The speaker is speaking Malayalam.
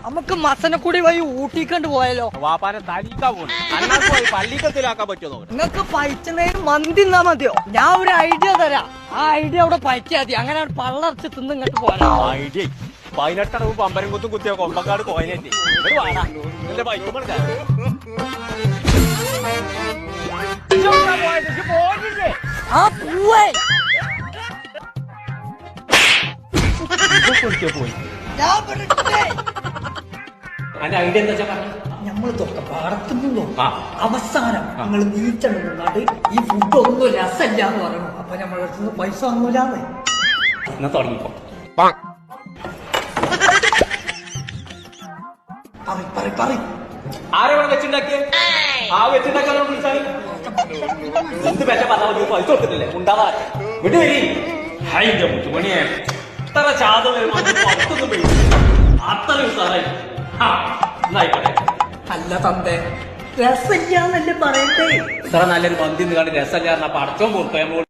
നമുക്ക് മസനക്കുടി വഴി ഊട്ടിക്കണ്ട് പോയാലോ? വാപ്പാനെ തലീക്കാ പോണു പള്ളിക്കത്തിലാക്കാൻ പറ്റുമോ? നിങ്ങക്ക് പൈച്ചനേരം മന്തി നിന്നാ മതിയോ? ഞാൻ ഒരു ഐഡിയ തരാം. ആ ഐഡിയ അവിടെ പൈച്ചാ മതി. അങ്ങനെ പള്ളർച്ച് തിന്ന് ഇങ്ങോട്ട് പോരാ. ഐഡിയ 18 അടവ് പമ്പരം കുത്തും കുത്തിയ കൊമ്പക്കാട് കോയനേറ്റി ആ പൂവേ പോയി. ഐഡിയ എന്താ വെച്ചാ ഞമ്മള് തൊട്ട പാടത്തുനിന്നോ അവസാനം നിങ്ങൾ നീച്ചെണ്ണാണ്ട് ഈ ഫുഡ് ഒന്നും രസമില്ല എന്ന് പറയണു. അപ്പൊ നമ്മളടുത്ത് പൈസ ഒന്നുമില്ലാന്ന് എന്നാ തുടങ്ങിക്കോ. ആരെവിടെ വെച്ചുണ്ടാക്കിയ ആ വെച്ചുണ്ടാക്കാൻ വിളിച്ചാൽ എന്ത് പറ്റ പറഞ്ഞാൽ പൈസ കൊടുത്തിട്ടില്ലേ ഉണ്ടാവാ വിട്ടു വരി. ഹൈന്റെ മുത്തുമണിയെ ഇത്ര ചാതം അത്രയും സാറായി എന്നായിക്കോട്ടെ. അല്ല തന്തേ രസമില്ലാന്നല്ലേ പറയണ്ടേ? ഇത്ര നല്ലൊരു മന്തി കണ്ട് രസമില്ല പടച്ചോൻ കൊടുത്തു.